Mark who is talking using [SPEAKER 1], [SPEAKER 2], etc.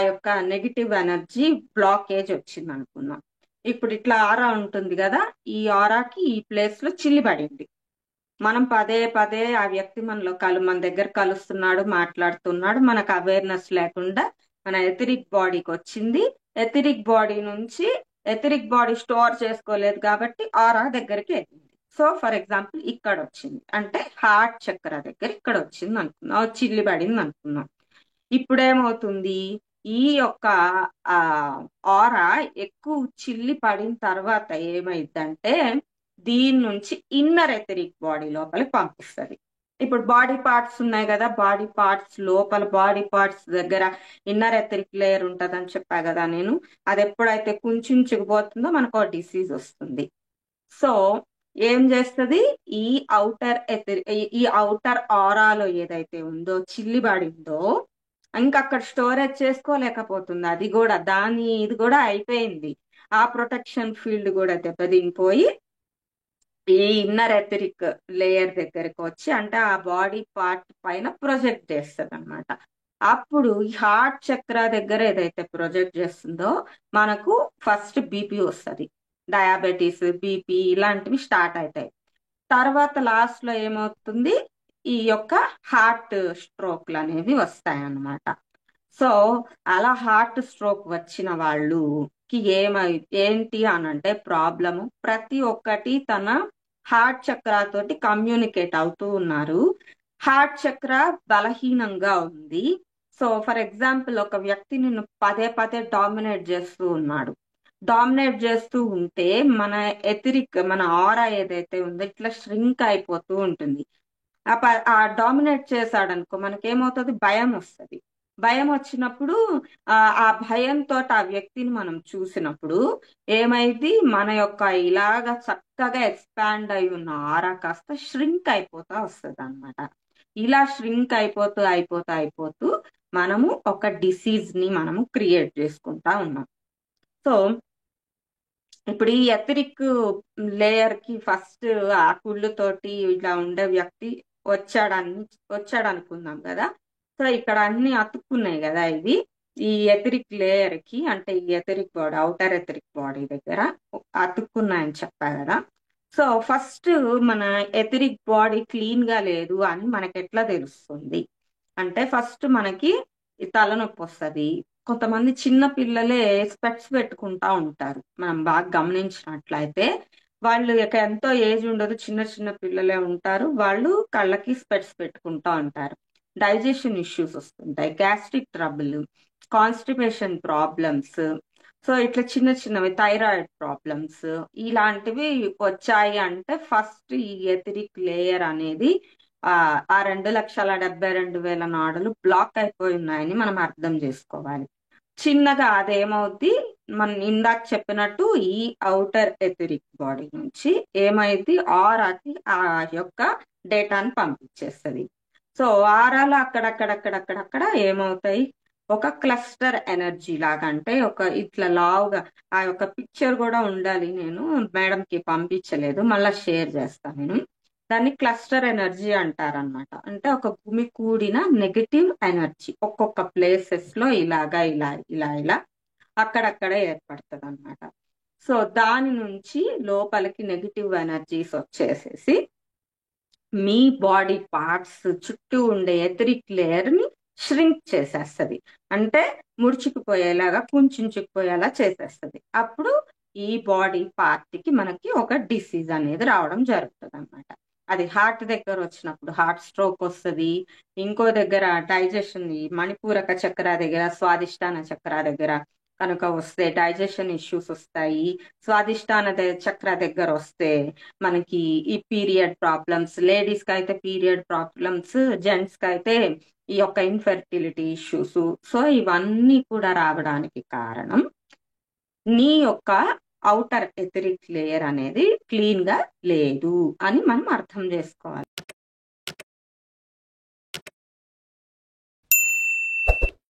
[SPEAKER 1] యొక్క negative energy blockage వచ్చింది అనుకుందాం. ఇప్పుడు ఇట్లా ఆరా ఉంటుంది కదా, ఈ ఆరాకి ఈ ప్లేస్ లో చిల్లి పడింది. మనం పదే పదే ఆ వ్యక్తి మన దగ్గర కలుస్తున్నాడు, మాట్లాడుతున్నాడు, మనకు అవేర్నెస్ లేకుండా మన ఎథరిక్ బాడీకి వచ్చింది. ఎథరిక్ బాడీ నుంచి ఎథరిక్ బాడీ స్టోర్ చేసుకోలేదు కాబట్టి ఆరా దగ్గరికి వెళ్ళింది. సో ఫర్ ఎగ్జాంపుల్ ఇక్కడ వచ్చింది అంటే హార్ట్ చక్ర దగ్గర ఇక్కడ వచ్చింది అనుకున్నాం, చిల్లి పడింది అనుకున్నాం. ఇప్పుడేమవుతుంది, ఈ యొక్క ఆ ఆరా ఎక్కువ చిల్లి పడిన తర్వాత ఏమైందంటే దీని నుంచి ఇన్నర్ ఎథరిక్ బాడీ లోపలికి పంపిస్తుంది. ఇప్పుడు బాడీ పార్ట్స్ ఉన్నాయి కదా, బాడీ పార్ట్స్ లోపల బాడీ పార్ట్స్ దగ్గర ఇన్నర్ ఎథరిక్ లేయర్ ఉంటదని చెప్పా కదా నేను. అది ఎప్పుడైతే కుంచుకుపోతుందో మనకు డిసీజ్ వస్తుంది. సో ఏం చేస్తుంది, ఈ ఈ ఔటర్ ఆరాలో ఏదైతే ఉందో చిల్లి పడిందో ఇంకా అక్కడ స్టోరేజ్ చేసుకోలేకపోతుంది. అది కూడా ఇది కూడా అయిపోయింది. ఆ ప్రొటెక్షన్ ఫీల్డ్ కూడా దెబ్బతినిపోయి ఈ ఇన్నర్ ఎథరిక్ లేయర్ దగ్గరికి వచ్చి అంటే ఆ బాడీ పార్ట్ పైన ప్రొజెక్ట్ చేస్తుంది అనమాట. అప్పుడు ఈ హార్ట్ చక్ర దగ్గర ఏదైతే ప్రొజెక్ట్ చేస్తుందో మనకు ఫస్ట్ బీపీ వస్తుంది, డయాబెటీస్, బీపీ ఇలాంటివి స్టార్ట్ అవుతాయి. తర్వాత లాస్ట్ లో ఏమవుతుంది, ఈ యొక్క హార్ట్ స్ట్రోక్లు అనేవి వస్తాయి అన్నమాట. సో అలా హార్ట్ స్ట్రోక్ వచ్చిన వాళ్ళకి ఏంటి అనంటే ప్రాబ్లము ప్రతి ఒక్కటి తన హార్ట్ చక్ర తోటి కమ్యూనికేట్ అవుతూ ఉన్నారు. హార్ట్ చక్ర బలహీనంగా ఉంది. సో ఫర్ ఎగ్జాంపుల్ ఒక వ్యక్తి నిన్ను పదే పదే డామినేట్ చేస్తూ ఉన్నాడు. డామినేట్ చేస్తూ ఉంటే మన ఆరా ఏదైతే ఉందో ఇట్లా ష్రింక్ అయిపోతూ ఉంటుంది. ఆ డామినేట్ చేశాడనుకో మనకేమవుతుంది, భయం వస్తుంది. భయం వచ్చినప్పుడు ఆ భయంతో ఆ వ్యక్తిని మనం చూసినప్పుడు ఏమైంది, మన యొక్క ఇలాగ చక్కగా ఎక్స్పాండ్ అయి ఉన్న ఆరా కాస్త ష్రింక్ అయిపోతా వస్తుంది అనమాట. ఇలా ష్రింక్ అయిపోతూ అయిపోతూ అయిపోతూ మనము ఒక డిసీజ్ ని మనము క్రియేట్ చేసుకుంటా ఉన్నాం. సో ఇప్పుడు ఈ ఎథరిక్ లేయర్ కి ఫస్ట్ ఆ కుళ్ళుతోటి ఇలా ఉండే వ్యక్తి వచ్చాడు అనుకుందాం కదా. సో ఇక్కడ అన్ని అతుక్కున్నాయి కదా, ఇవి ఈ ఎథరిక్ లేయర్ కి అంటే ఈ etheric body outer etheric body దగ్గర అతుక్కున్నాయని చెప్పా కదా. సో ఫస్ట్ మన ఎథరిక్ బాడీ క్లీన్ గా లేదు అని మనకి ఎట్లా తెలుస్తుంది అంటే ఫస్ట్ మనకి తలనొప్పి వస్తుంది. కొంతమంది చిన్న పిల్లలే స్పెట్స్ పెట్టుకుంటా ఉంటారు. మనం బాగా గమనించినట్లయితే వాళ్ళు ఇక ఎంతో ఏజ్ ఉండదు, చిన్న చిన్న పిల్లలే ఉంటారు, వాళ్ళు కళ్ళకి స్పెట్స్ పెట్టుకుంటా ఉంటారు. డైజెషన్ ఇష్యూస్ వస్తుంటాయి, gastric trouble, constipation problems, so ఇట్లా చిన్న చిన్నవి థైరాయిడ్ ప్రాబ్లమ్స్ ఇలాంటివి వచ్చాయి అంటే ఫస్ట్ ఈ ఎథరిక్ లేయర్ అనేది ఆ 2,72,000 నాడులు బ్లాక్ అయిపోయి ఉన్నాయని మనం అర్థం చేసుకోవాలి. చిన్నగా అదేమవుద్ది, మనం ఇందాక చెప్పినట్టు ఈ ఔటర్ ఎథరిక్ బాడీ నుంచి ఏమైంది ఆరాకి ఆ యొక్క డేటాను పంపించేస్తుంది. సో ఆరాలు అక్కడక్కడక్కడక్కడక్కడ ఏమవుతాయి, ఒక క్లస్టర్ ఎనర్జీ లాగా అంటే ఒక ఇట్లా లావుగా ఆ యొక్క పిక్చర్ కూడా ఉండాలి, నేను మేడంకి పంపించలేదు, మళ్ళీ షేర్ చేస్తాను నేను. దాన్ని క్లస్టర్ ఎనర్జీ అంటారనమాట. అంటే ఒక భూమి కూడిన నెగటివ్ ఎనర్జీ ఒక్కొక్క ప్లేసెస్ లో ఇలాగా ఇలా ఇలా ఇలా అక్కడక్కడ ఏర్పడుతుంది అనమాట. సో దాని నుంచి లోపలికి నెగటివ్ ఎనర్జీస్ వచ్చేసేసి మీ బాడీ పార్ట్స్ చుట్టూ ఉండే ఎథరిక్ లేయర్ ని ష్రింక్ చేసేస్తుంది, అంటే ముడుచుకుపోయేలాగా కుంచుకుపోయేలా చేసేస్తుంది. అప్పుడు ఈ బాడీ పార్ట్ కి మనకి ఒక డిసీజ్ అనేది రావడం జరుగుతుంది అనమాట. అది హార్ట్ దగ్గర వచ్చినప్పుడు హార్ట్ స్ట్రోక్ వస్తుంది. ఇంకో దగ్గర డైజెషన్ మణిపూరక చక్ర దగ్గర స్వాదిష్టాన చక్ర దగ్గర కనుక వస్తే డైజెషన్ ఇష్యూస్ వస్తాయి. స్వాదిష్టాన చక్ర దగ్గర వస్తే మనకి ఈ పీరియడ్ ప్రాబ్లమ్స్, లేడీస్ కి అయితే పీరియడ్ ప్రాబ్లమ్స్, జెంట్స్ కి అయితే ఈ యొక్క ఇన్ఫెర్టిలిటీ ఇష్యూస్. సో ఇవన్నీ కూడా రావడానికి కారణం నీ యొక్క ఔటర్ ఎథరిక్ లేయర్ అనేది క్లీన్ గా లేదు అని మనం అర్థం చేసుకోవాలి.